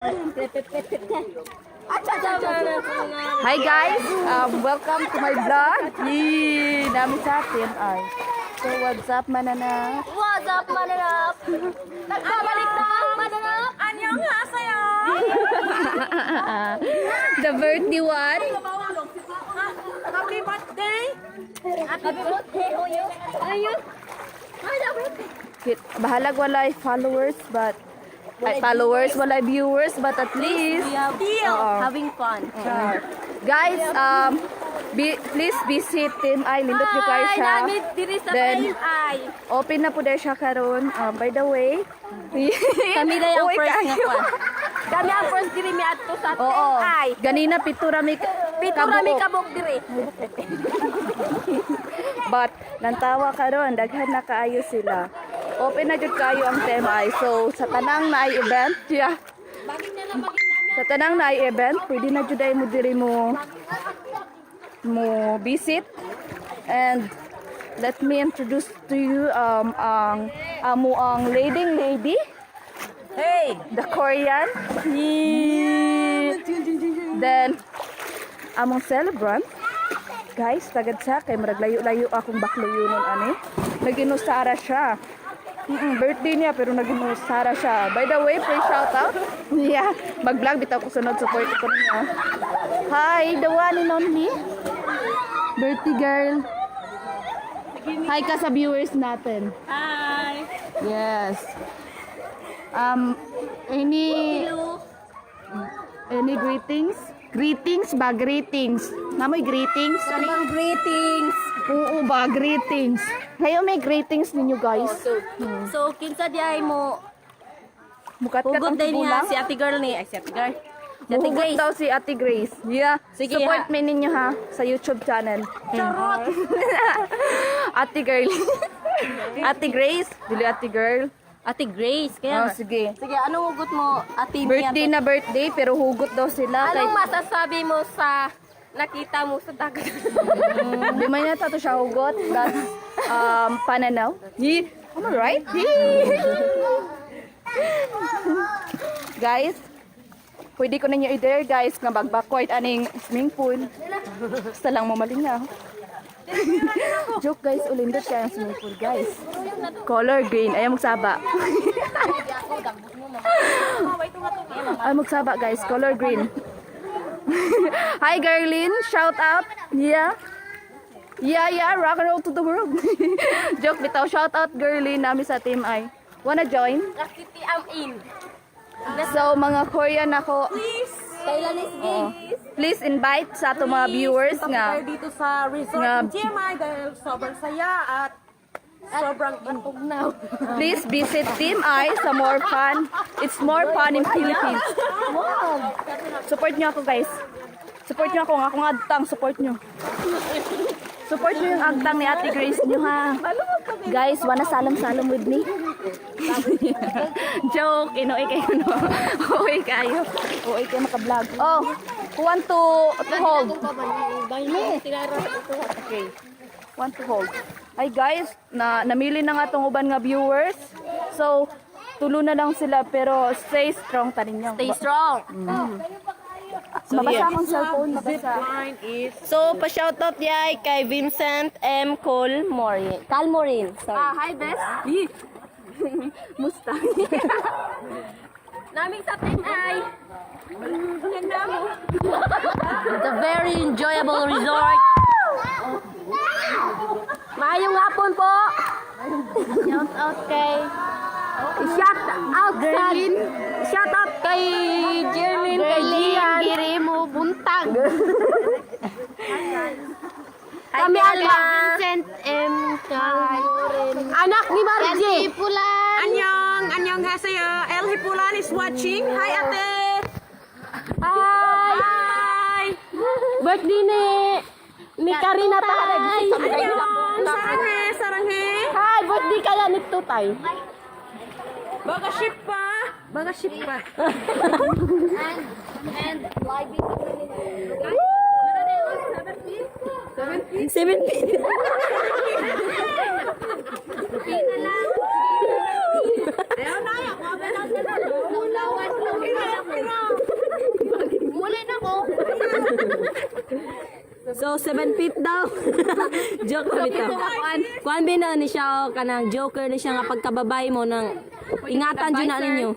Hi guys, welcome to my vlog. Yee, dami sa atin ay. So what's up mananap? What's up, mananap? Nagbabalik na, mananap. Anyong hasayo. The birthday one. Happy birthday. Happy birthday, Oyo. Ayun. Bahalag walay followers but followers, walay viewers but at least Having fun. guys, please visit Team I. Lindot nyo guys siya. Namit diri sa Then, ay. open na po dahil siya karon. By the way, Kami na yung Uy, first nga kayo. pa. Kami ang first diri mi adto sa Oo. ay. Ganina pitura mi Kabog diri. But nantawa karon daghan na kaayo sila. Open na jud kayo ang tema ay. So sa tanang na event, Sa tanang na event, pwede na jud ay mo diri mo visit. And let me introduce to you ang leading lady. Hey. The Korean. Then, among celebrant. Guys, tagad sa kay marag layo-layo akong baklayunon ani. Naginusara siya. Birthday niya pero naginusara siya. By the way, free shout out. Yeah, mag-vlog bitaw ko sunod support ko niya. Hi, the one and only birthday girl. Hi ka sa viewers natin. Hi. Yes. Any greetings? Greetings ba? Greetings. Namoy greetings? Anong greetings? Oo ba? Greetings. Kayo may greetings ninyo guys. So kinsa di ay mo Mukat-kat hugot ang din niya tibulang. si Ate Girl ni, ay si Ate Girl. Si Ate Muhugot Grace. daw si Ate Grace. Yeah. Sige, Support ha. me ninyo ha sa YouTube channel. Charot. Ate Girl. Ate Grace. Dili Ate Girl. Ate Grace, Oh, kaya sige. sige, anong hugot mo, Ate Birthday Mia? na birthday pero hugot daw sila. Anong masasabi mo sa nakita mo sa dagat? Di man yata to siya hugot. That's pananaw. Am I right? Guys, pwede ko ninyo i-dare guys nga bagbakort aning swimming pool. Basta lang mamaling na. Joke guys, ulindot kaya ang swimming pool guys. Color green. Ayaw magsaba. Ayaw magsaba guys, color green. Hi Garlin, shout out. Yeah, rock and roll to the world. Joke bitaw, shout out Garlin namin sa Team I. Wanna join? City I'm in. So mga Korean ako. Kailan is Please invite sa ato mga viewers nga. Dito sa resort Nga- ng GMI dahil sobrang saya at sobrang intugnaw. Please visit Team I sa more fun. It's more fun in Philippines. Support nyo ako guys. Support nyo ako. Akong agtang. Support nyo. Support nyo yung agtang ni Ate Grace nyo ha. Guys, wanna salam-salam with me? Joke. Inuwi kayo no. Uwi kayo. Uwi kayo makablog. Oh, who want to hold? Okay. Want to hold. Hi guys, namili na nga tong uban nga viewers. So, tulo na lang sila pero stay strong ta ninyo. Stay strong. Mabasa akong cellphone, mabasa. So, pa-shoutout yay kay Vincent M. Calmorin. Sorry. Hi Bes. Musta? Naming sa Team I. It's a very enjoyable resort. Maayong hapon po. Shout out kay Shout out kay Jerlyn, kay Gian. Giri mo buntag. Kami alma. Vincent M. Calmorin. Anak ni Margie. Anyong hasayo. El Hipulan is watching. Hi ate! Hi. Birthday ni Karina Taharag. Anyong! Saranghe! Hi, birthday kaya nito tay. Baga ship pa! Baga ship pa! And live 17. Ayaw na! Ayaw na! So 7 feet daw. Joke na bitaw. Kuan bina ni siya o kanang joker ni siya nga pagkababay mo nang ingatan jud na ninyo.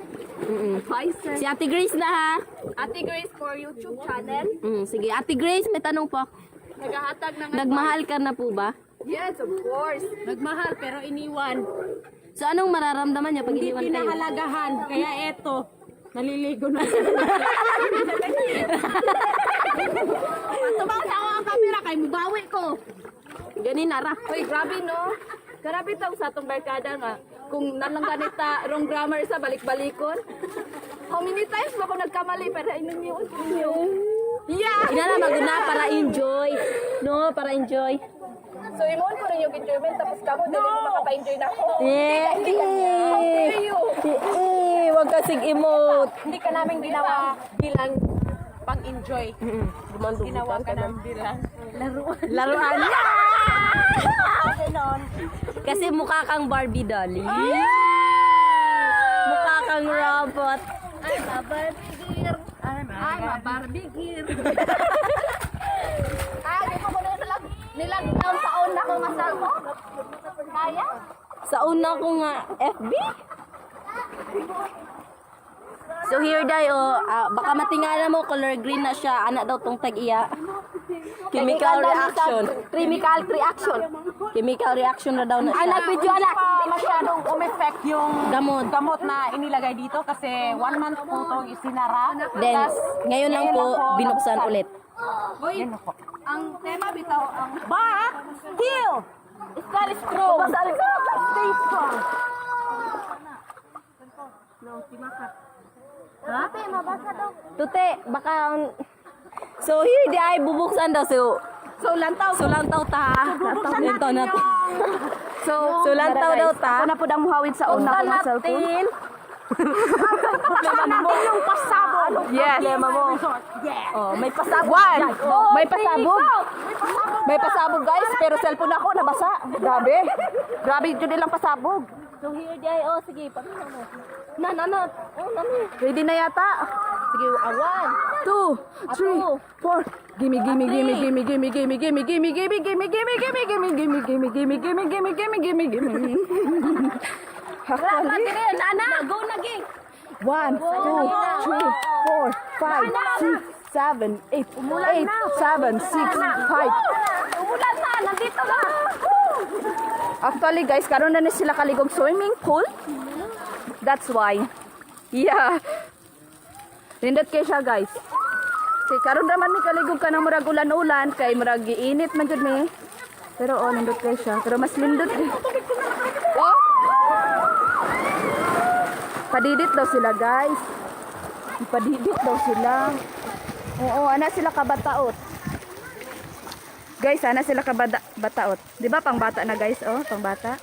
Si Ate Grace na ha. Ate Grace for YouTube channel. Sige, Ate Grace, may tanong po ako. Naghahatag ng Nagmahal ka na po ba? Yes, of course. Nagmahal pero iniwan. So anong mararamdaman niya pag Hindi iniwan kayo? pinahalagahan. Kaya eto, naliligo na. Tumaw sa ako ang camera kay mubawi ko. Ganin nara. Uy, grabe no. Grabe tao sa atong barkada nga. Kung nanang ganita, wrong grammar sa balik-balikon. How many times ba ako nagkamali para inunyo? Yeah! Inala maguna para enjoy. No, para enjoy. So, imoon ko rin yung enjoyment, tapos kamo, dili mo makapa-enjoy na ako. Wag kasing emote. Hindi ka namin ginawa bilang pang-enjoy. Ginawa ka namin bilang Laruan. Kasi mukha kang Barbie doll. Mukha kang robot. Ay, mabarbigir. Ay, mabarbigir. Di ko ko nilag-down sa on na ko masal mo. Kaya? Sa una ko nga FB. So here dayo, baka matingala mo color green na siya, anak daw tong tag-iya. Chemical reaction. Chemical reaction. Chemical reaction na daw na siya. Anak, video anak. masyadong umeffect yung Gamot. gamot na inilagay dito kasi 1 month po itong isinara. Then, ngayon lang po, binuksan ulit. Uy, ang tema bitaw ang But, still, very strong. stay strong. Tute, baka... So here di ay bubuksan daw. So lantaw ta. Lantaw na. So lantaw daw ta. Ako na po dang muhawid sa una ko ng cellphone. Yung pasabog. Yes. Problema mo. Yeah. Oh, may pasabog. One. dyan. Oh, May pasabog. May pasabog guys, pero cellphone ako nabasa. Grabe. Grabe yun nilang pasabog. So here di ay, oh sige, pamina mo. Na. Oh, nami. Ready na yata? Sige, 1, 2, 3, 4. Gimme. Dapat din, ana. Go na gi. 1, 2, 3, 4, 5, 6, 7, 8, 7, 6, 5. Umulan na, nandito ka. Actually guys, karon na ni sila kaligog swimming pool. That's why. Yeah. Nindot kay siya guys. Kay karon naman mi kaligog ka ng murag ulan-ulan kay murag giinit man jud mi. Pero oh nindot kay siya. Pero mas lindot eh. Oh. Padidit daw sila guys. Padidit daw sila. Oo, ana sila kabataot. Guys, sana sila bataot. 'Di ba pang bata na guys? Oh, pang bata.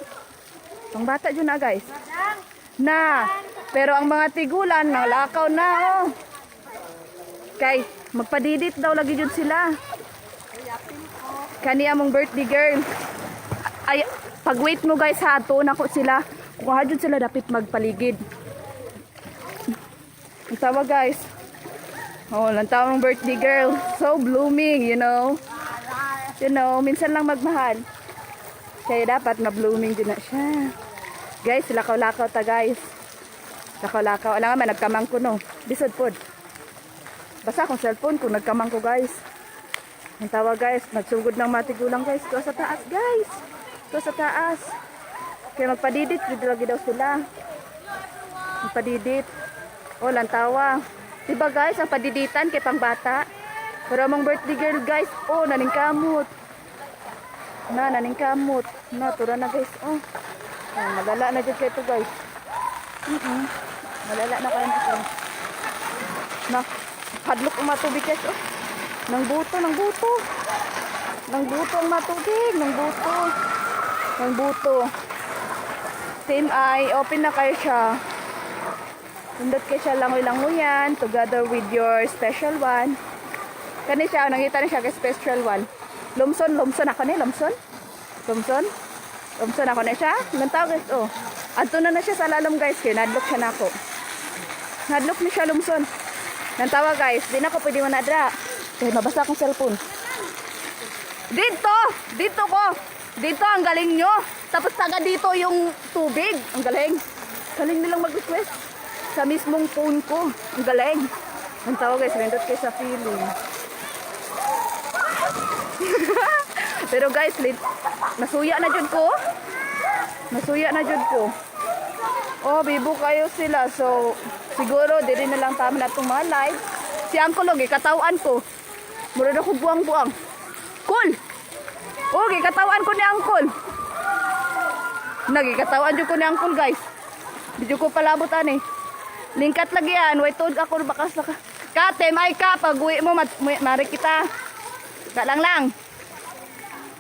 Pang bata jud na guys. Na. Pero ang mga tigulan nalakaw na oh. Kay magpadidit daw lagi jud sila. Kani among birthday girl. Ay pag-wait mo guys ha, to nako sila. Kuha jud sila dapit magpaligid. Tawa guys. Oh, lantaw ang birthday girl. So blooming, you know. You know, minsan lang magmahal. Kaya dapat na-blooming din na siya. Guys, lakaw-lakaw ta guys. Lakaw-lakaw. Alam nga man, nagkamang ko no. Bisod pod. Basta akong cellphone kung nagkamang ko guys. Ang tawa guys, nagsugod ng matigulang guys. Tuwa sa taas guys. Tuwa sa taas. Kaya magpadidit, dito lagi daw sila. Magpadidit. Oh, lantawa. Diba guys, ang padiditan kay pang bata. Pero among birthday girl guys, oh, naningkamot. Naningkamot. Tura na guys, oh. Malala na dyan kayo ito guys. Malala na kayo na ito. Hadlok ang matubig guys, oh. Nang buto. Nang buto ang matubig, Nang buto. Team I, open na kayo siya. Pindot kayo siya langoy-langoyan together with your special one. Kani siya, nangita na siya kay special one. Lumson ako ni, lumson ako na siya. Nantaw guys, oh. Adto na siya sa lalom guys, kaya nadlok siya na ako. Nadlok ni siya lumson. Nantawa guys, di na ako pwede manadra. Kaya mabasa akong cellphone. Dito! Dito ko! Dito, ang galing nyo. Tapos taga dito yung tubig. Ang galing. Galing nilang mag-request. Sa mismong phone ko. Ang galing. Ang tawag guys, nindot kayo sa feeling. Pero guys, nasuya na jud ko. Nasuya na jud ko. Oh, bibo kayo sila. So, siguro, dili na lang tama na itong mga live. Si Uncle Log, katawan ko. Mura na ko buang-buang. Cool! Okay, katawan ko ni Uncle. Nagikatawan jud ko ni Uncle, guys. Di ko palabot ani. Lingkat lagi yan. Wait, tuod ako bakas na ka. Kate, may ka. Pag uwi mo, mari kita. Ka lang.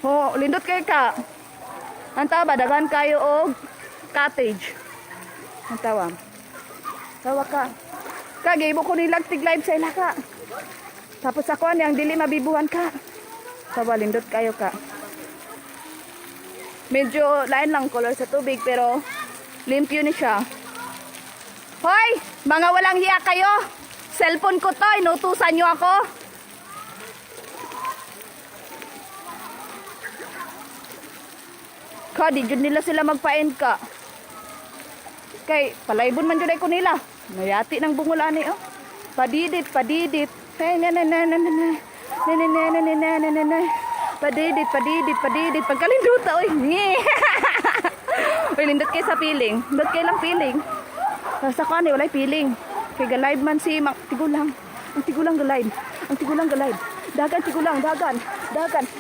Oh, lindot kayo ka. Ang tawa, daghan kayo og cottage. Ang tawa. Tawa ka. Kagibo ko nilag tig-live sa ila ka. Tapos ako ang dili mabibuhan ka. Tawa, lindot kayo ka. Medyo lain lang color sa tubig pero limpyo ni siya. Hoy! Mga walang hiya kayo! Cellphone ko to, inutusan nyo ako. Ka, di dyan nila sila magpa-end ka. Kay, palaybon man dyan ay ko nila. Mayati ng bungulani, oh. Padidit. Hey, Padidit. Pagkalinduta, oy. Uy, lindot kayo sa feeling. Lindot kayo lang feeling. Sa kani, walay feeling. Kay galive man si Tigulang. Ang Tigulang galive. Dagan.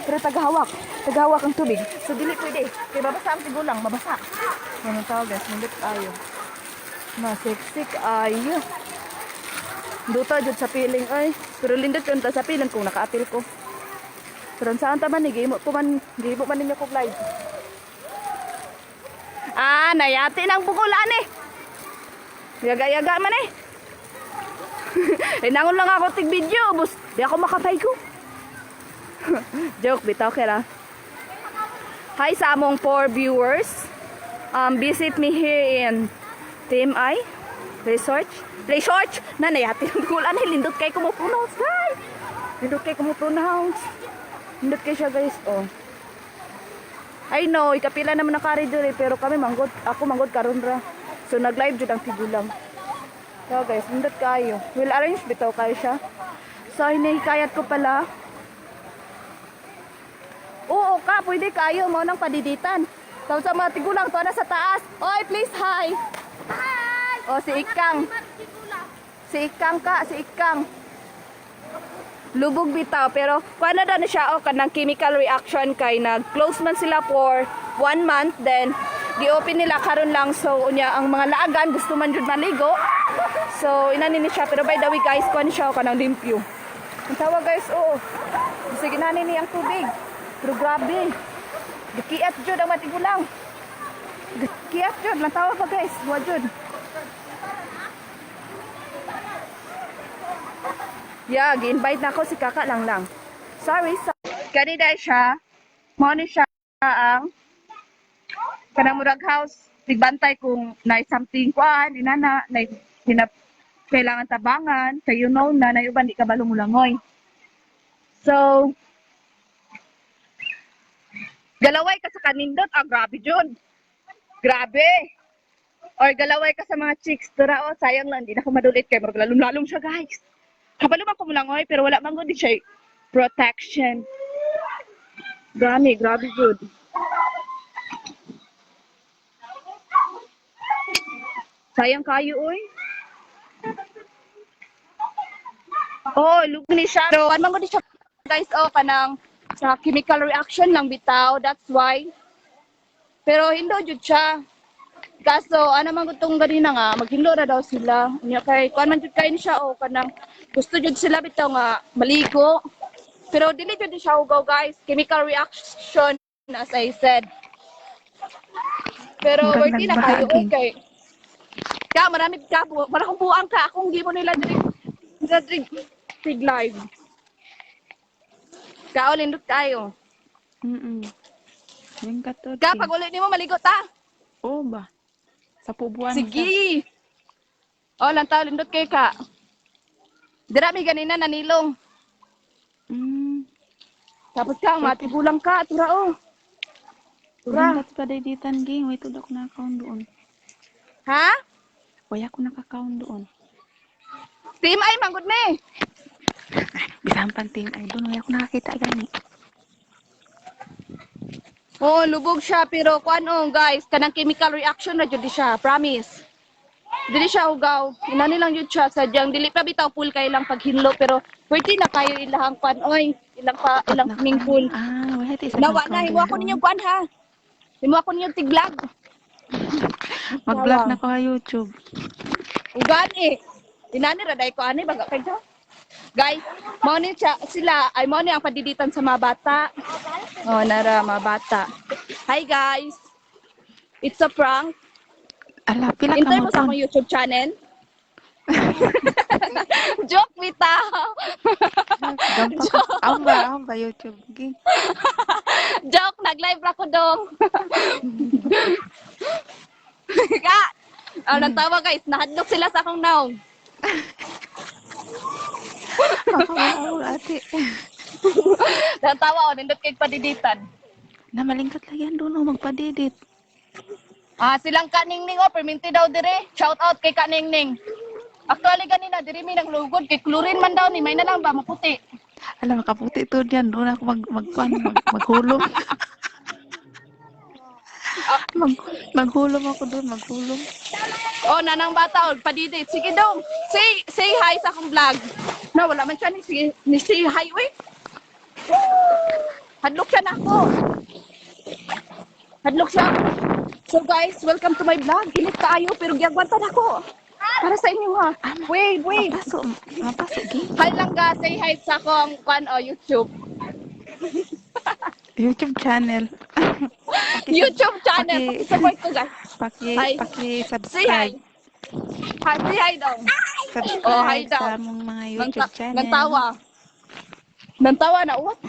Pero tagahawak ang tubig. So, dili pwede. Kaya babasa ang Tigulang, mabasa. Yan ang tawag, guys. Lindot ayo. Masiksik ayo. Duta jud sa feeling ay. Pero lindot yun sa feeling kung naka-apil ko. Pero saan taman ni gihimo man ninyo ko live. Ah, nayati ng bukulan eh. Yaga-yaga man eh. Inangon lang ako tig video, bus. Di ako makatay ko. Joke bitaw kaya. Hi sa among 4 viewers. Visit me here in Team I Resort. Na nayati ng bukulan eh. Lindot kay ko mo pronounce, guys. Lindot kay siya, guys. Oh. I know, ikapila naman na karidor eh, pero ako manggod karon ra. So nag-live jud ang Tigulang. So guys, lindot kayo. Will arrange bitaw kayo siya. So hinahikayat ko pala. Oo ka, pwede kayo mo nang padiditan. Tapos sa mga Tigulang to na sa taas. Oy, please hi. Hi. Oh, si Ikang. Si Ikang. Lubog bitaw pero kuana na siya o kanang chemical reaction kay nag-close man sila for 1 month then di-open nila karon lang so unya ang mga laagan gusto man jud maligo. So inani ni siya pero by the way guys kuan siya o kanang limpyo. Ang tawa guys oo. Sige nani ni ang tubig. Pero grabe. Dikiat jud ang Tigulang. Dikiat jud lang tawa pa guys. Wa jud. Yeah, gi-invite na ako si Kaka lang. Sorry. Kanina siya. Mo ni siya ang kanang murag house. Tigbantay kung na something kuan, inana, na kailangan tabangan. So you know na uban di ka balumulangoy. So, galaway ka sa kanindot. Grabe jud. Grabe. Or galaway ka sa mga chicks. Tura, sayang lang. Di na ako madulit kay murag lalong-lalong siya guys. Kabalo man ko mulangoy pero wala man gud siya protection. Grabe good. Sayang kayo oy. Oh, look ni siya. Pero man gud siya guys kanang sa chemical reaction lang bitaw, that's why. Pero hindo jud siya. Kaso ano man gutong ganina nga maghindo na daw sila. Unya kay kuan man jud kay ni siya kanang gusto jud sila bitaw nga maligo. Pero dili jud siya ugaw guys. Chemical reaction as I said. Pero worthy na kayo okay. Ka marami ka para kung buang ka akong gibo nila drink live. Ka lindot kayo. Yung katot. Ka pag ulit nimo maligo ta. Oo ba? Sa pubuan. Sige. Oh, lantaw lindot kay ka. Dira mi ganina nanilong. Tapos ka, matigulang ka, tura oh. Tura. Ulan pa ditan ging. Wait, tudak na account doon. Ha? Wala ko naka-account doon. Team ay, manggod ni. Bisahan pang team ay doon. Wala ko nakakita gani. Oh, lubog siya, pero kung ano, guys, kanang chemical reaction na jud siya, promise. Dili siya ugaw. Inani lang yun siya, sadyang dili pa bitaw pool kay lang paghinlo, pero pwede na kayo ilahang kwan, oy, ilang swimming pool. Ah, wala tayo sa Nawa na, himo ako ninyo kwan ha. Himo ako ninyo tiglag. Mag-vlog na ko sa YouTube. Ugan eh. Inani raday ko ani baga kay siya. Guys, mao ni siya sila ay mao ni ang padiditan sa mga bata. Oh, nara mga bata. Hi guys. It's a prank. Ala, pila ka Intay mo mo sa ton? akong YouTube channel. Joke bitaw. Ang ba YouTube ging. Joke, nag-live ako dong. Ka. Nagtawa guys, nahadlok sila sa akong naong. Ako ate. Nagtawa, nindot kay padiditan. Namalingkat lagi yan doon magpadidit. Silang Kaningning perminti daw dire. Shout out kay Kaningning. Actually ganina diri mi nang lugod kay chlorine man daw ni may na lang ba maputi. Alam, makaputi to diyan. Doon ako maghulom. Maghulom ako doon, maghulom. Oh, nanang bata og padidit. Sige dong. Say hi sa akong vlog. No, wala man siya ni say hi we. Hadlok siya na ako. Hadlok siya. So guys, welcome to my vlog. Init kaayo pero gyagwantan ako. Para sa inyo ha. Wait. Mapasok, ging. Hi lang ga, say hi sa akong YouTube. YouTube channel. YouTube channel. Support ko guys. Hi. Say hi. Paki-subscribe. Hi, say hi daw. Subscribe Oh, hi daw. sa among mga YouTube channel. Nantawa na. What?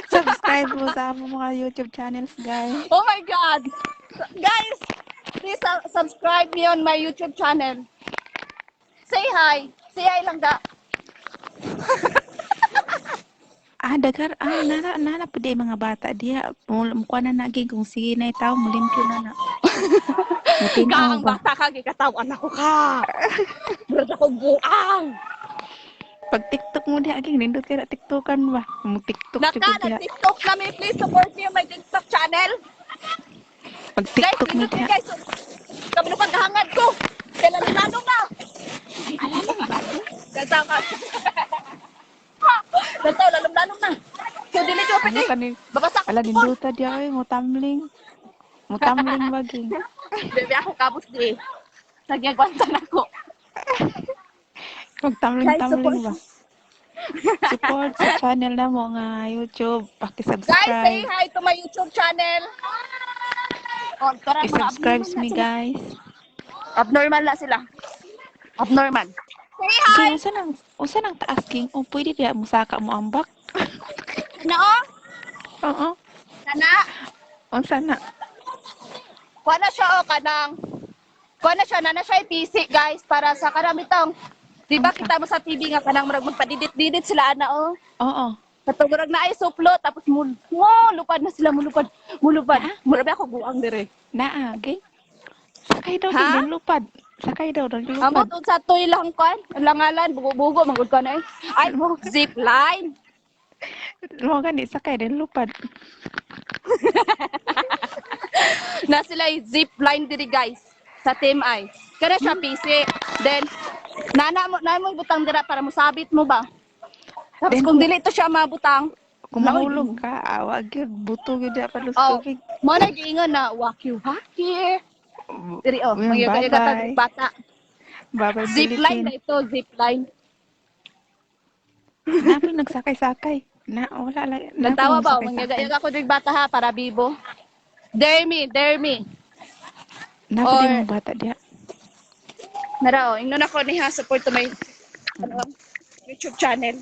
Subscribe po sa among mga YouTube channels, guys. Oh my God. Guys, please subscribe me on my YouTube channel. Say hi. Say hi lang da. Nana pa di mga bata diya. Mukha na naging kung sige na itaw, mulimpyo na na. Matinaw Kang ba? bata ka, gikatawan ako ka. Brad ako buang. Pag TikTok mo diya, aging nindot kaya TikTokan ba? Mag-TikTok Naka, siguro diya. nag-TikTok na may please support me on my TikTok channel. Pag Guys, TikTok mo nindot diya. guys. Kami na paghahangad ko. Kailan nanong na. Katawa. Nataw, lalong-lalong na. So, dili ko Ano pwede. kanin? Babasa ko. Ala, ninduta diya ay, mutamling. Mutamling baging. Bebe ako kabus di. Nagyagwantan ako. Magtamling-tamling ba? Support sa channel na mo nga YouTube. Guys, say Paki-subscribe. hi to my YouTube channel. Oh, tara, mga I-subscribe abnormal me, na sila. guys. Abnormal na sila. Abnormal. Say hi! King, usa nang taas, King. O, pwede diya musaka mo ambak? Ano? Oo. Nana? Unsa na? Kuha na siya, kanang. Kuha na siya, nana siya PC, guys, para sa karamitong. Di ba kita mo sa TV nga kanang murag magpadidit-didit sila, ana, oh. Oo. Katugurag na ay suplo, tapos lupad na sila, mulupad. Murag ako buang dire. Naa, King. Sakay daw, Ha? King. Lupad. Sakay daw, lupad. Amo tun sa toy lang kan, langalan, bugo-bugo, magud ka na eh. Ay, zip line. Mo gani, sakay din, lupad. Na sila ay zip line diri guys sa Team I. Kana siya PC. Then nana mo butang dira para musabit mo ba? Tapos Then, kung dili to siya mabutang, Kung mahulog ka, awag yun. Buto yun diya oh, palusog. mo na giingon na wakyu haki. Diri oh, Bye-bye. mga bata. Bye-bye, Zip line na Philippines. ito, zip line. Namin nagsakay-sakay. Wala lang. Nagtawa ba? Namin Mangyagayaga ko diri bata ha para bibo. Dare me. Namin Or- yung bata diya. Nara oh, ingnon ako ni ha support to my YouTube channel.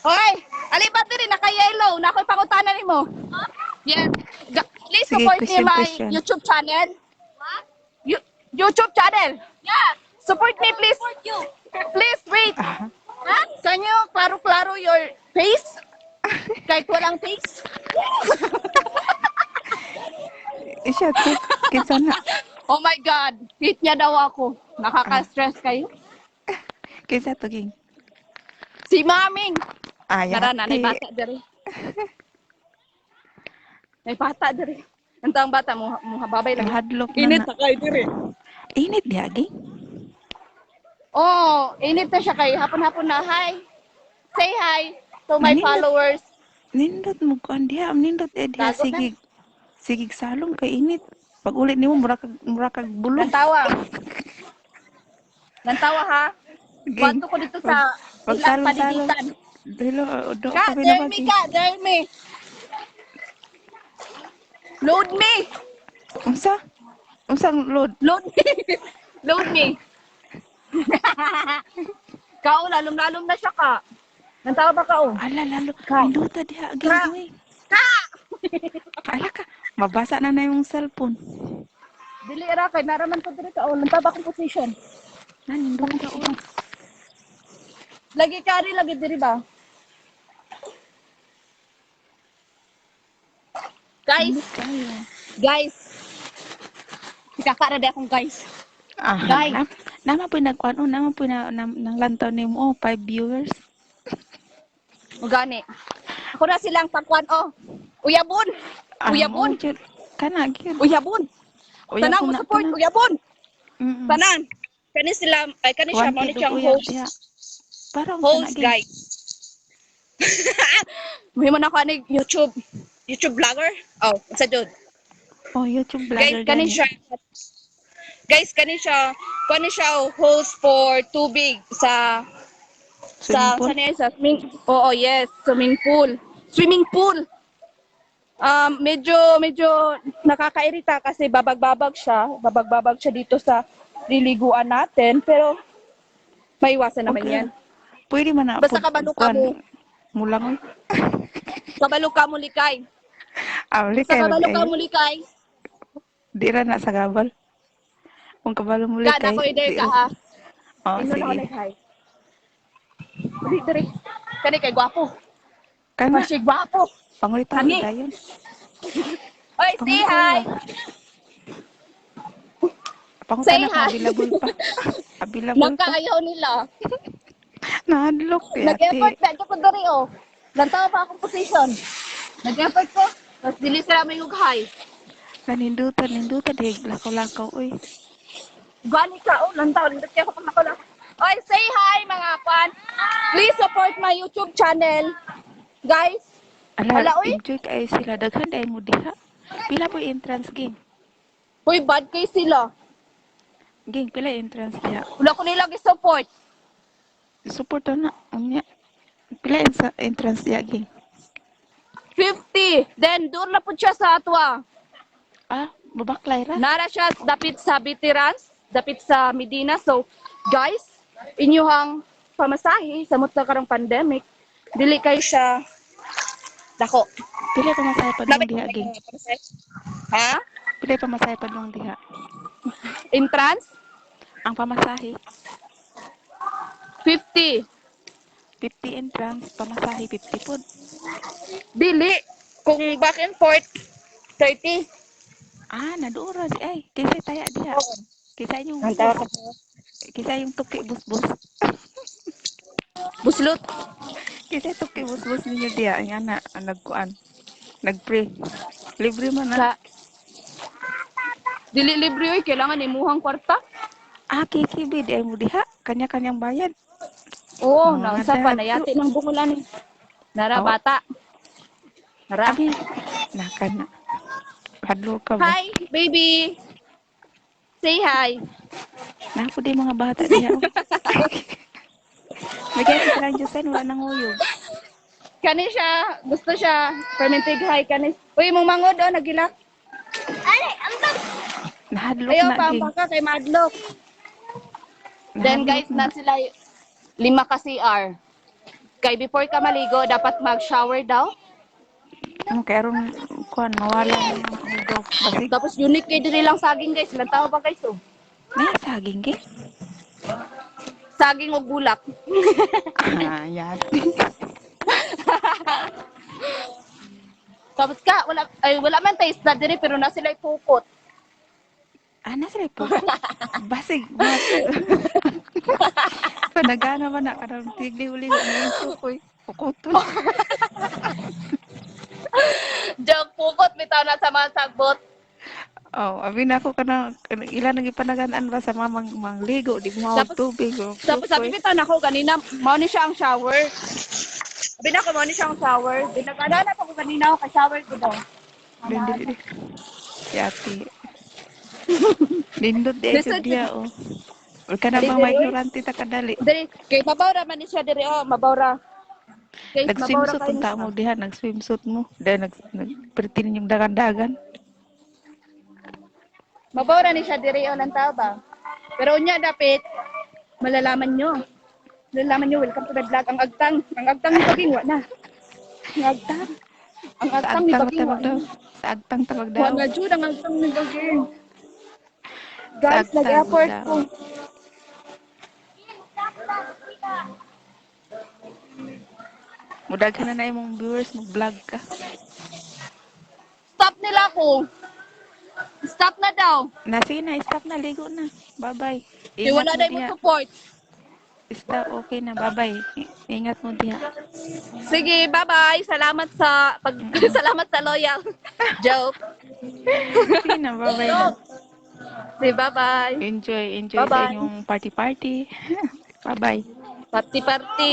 Hoy, ali ba diri naka-yellow, na ako'y pangutanan nimo. Yes. Please Sige, support me question. my YouTube channel. What? YouTube channel. Yeah. Support me, please. Please, wait. Can you klaro-klaro your face? Kahit walang face? Siya to. Kinsa na. Oh my God. Hit niya daw ako. Nakaka-stress kayo. Kinsa to, Ging. Si Maming. Ay, Nara na, nay bata diri. Nay bata diri. Antang bata mo hababay lang. Mahadlok na Init na. na kay diri. Init diha, Ging. Oh, init na siya kay hapon-hapon na. Hi. Say hi to my Nindot. followers. Nindot mo kuan diha. Nindot diha. Tago na. Sige. Sige, salong kay init. Pag ulit nimo mura kag bulong. Nantawa. Nantawa ha. Ging. Wanto ko dito sa Pag ilang salong-salong. paniditan. Dilo, do Ka, kami dare na me ka, dare me. Load me. Unsa? Unsang load? Load me. Load me. Kao, lalom-lalom na siya ka. Nantawa ba ka oh? Ala, lalo. Ka. Induta diha. Ka. Ging, uy. Ala ka. Mabasa na na yung cellphone. Dili ra kay naraman ko diri ka oh. Nantawa akong position. Naninduta o. Lagi kari lagi diri ba? Guys, Kaya. guys. Kakara de akong guys. Ah, Guys. nama po nagkuan o, nama po nang lantaw ni mo, 5 viewers. Ugani. Ako na silang pakwan oh. Uyabon. Uyabon. Kana, gyud. Uyabon. Tanan mo support uyabon. Mm. Tanan. Kani sila ay kani siya mo ni siyang host. Parang Host guys. Muhimo na ko ani YouTube vlogger. Oh, sa jud. Oh, YouTube Guys, vlogger. kani siya. Guys, kani siya host for tubig sa Swimming pool? sa swimming. Oo, yes, swimming pool. Swimming pool. Medyo nakakairita kasi babag-babag siya dito sa liliguan natin, pero maiwasan naman Okay. yan. Pwede man na. Basta kabalo ka mo. Mulang. Kabalo ka mo likay. Awli Sa kayo. kabalo ka mo likay. Di ra na sa gabal. Kung kabalo mo Kada ko ider ka ha. Oh, Ino na ko sige. likay. Diri. Kani kay gwapo. Kana, Kasi gwapo. pangulita Kani. dayon. Oy, say hi. Panguta Say na hi. available pa. Available pa. Nagkaayaw nila. Nahadlok kaya Nag-effort na ko diri oh. Lantaw pa akong position. Nag-effort ko. Tapos dili sila may hughay. Nanindutan di lakaw-lakaw oy. Gani ka oh, lantaw nindot kay ako pag nakala. Oy, say hi mga pan. Please support my YouTube channel. Guys, Ala, Ala, oy. enjoy kayo sila. Daghan dahil mo diha. Pila po yung entrance game? uy bad kay sila. Game, pila yung entrance diha? Wala ko nila gi-support. Support na. Unya. Pila yung sa entrance diha game? 50. Then doon na po siya sa atwa. Ah, babaklay ra. Nara siya dapit sa veterans, dapit sa Medina. So, guys, inyuhang pamasahe sa mutla karong pandemic, dili kayo siya dako. Pila pa masaya pa doon diha game? Ha? Pila pa masaya pa doon diha? Entrance? Ang pamasahe, 50. 50 entrance, pamasahe 50 po. Dili. Kung back and forth, 30. Ah, nadura di ay. Kisa taya diha. Kisa yung kisa yung tuki bus-bus. Buslot. Kisa tuki bus-bus ninyo diha. Nga na, ang nagkuan. Nagpre. Libre man na. Sa dili libre oy, kailangan imuhang kwarta. Ah, kikibid ay mo diha. Kanya-kanyang bayad. Oo, Mga nang sa dati. panayati ng bungulan eh. Nara Oo. bata. Nara. Abi, nakana. Hadlo ka ba? Hi, baby. Say hi. Napo di mga bata diha. Magyan sa lang Diyosan, wala nang uyog. Kani siya, gusto siya, fermented high kani. Uy, mong mangod oh, nagilak. Ay, ambak. Nahadlok Ayaw na pa, ging. ambaka kay Madlock. Then guys, na sila 5 ka CR. Kay before ka maligo, dapat mag-shower daw. Ang karon kuan mawala ng hugog. Basig Tapos unique kay diri lang saging guys. Ilang tao ba guys oh? may saging gi. Saging o bulak. Ah, yati. Tapos ka, wala man tayo isda diri, pero na sila ipukot. Ana sila po. Basig. Panagana man na karang tigli-uli ngayon sukoy. Pukutol. Joke, pukot, bitaw na sa mga sagbot. Oh, abi na ako kana ilan nang ipanaganaan ba sa mamang mangligo di mo mawag Tapos- tubig. Oh. Tapos sabi bitaw na ako kanina, mao ni siya ang shower. Sabi na ako, mao ni siya ang shower. Binagana ako kanina, ka-shower ko daw. Dili. Yati. Lindot di Listen, ay dia oh. Or ka na bang Dili, may ignorante ta kadali. Diri, kay mabawra man ni siya diri, oh, mabawra. Kay mabawra Nag-swimsuit kayo punta mo diha, nag-swimsuit mo. Dahil nagpertin yung dagan-dagan. Mabawra ni siya diri, oh, lang tao ba? Pero unya dapat, malalaman nyo. Malalaman nyo, welcome to the vlog. Ang agtang ni Baging, wa na. Ang agtang. Ang Sa agtang ni agtang Baging, wa tabag daw. na. Sa agtang tabag Wa daw. na, Jude, ang agtang ni Baging. Guys, Agtang nag-effort daw. ko. Mudag ka na imong viewers, mag-vlog ka. Stop nila ko. Stop na daw. Sige na, stop na, ligo na. Bye-bye. Di wala na mo mo support. Stop, okay na, bye-bye. Ingat mo diha. Sige, bye-bye. Salamat sa salamat sa loyal. Joke. Sige na, bye-bye na. Sige, bye-bye. Enjoy Bye-bye. sa inyong party-party. Bye-bye. Party-party.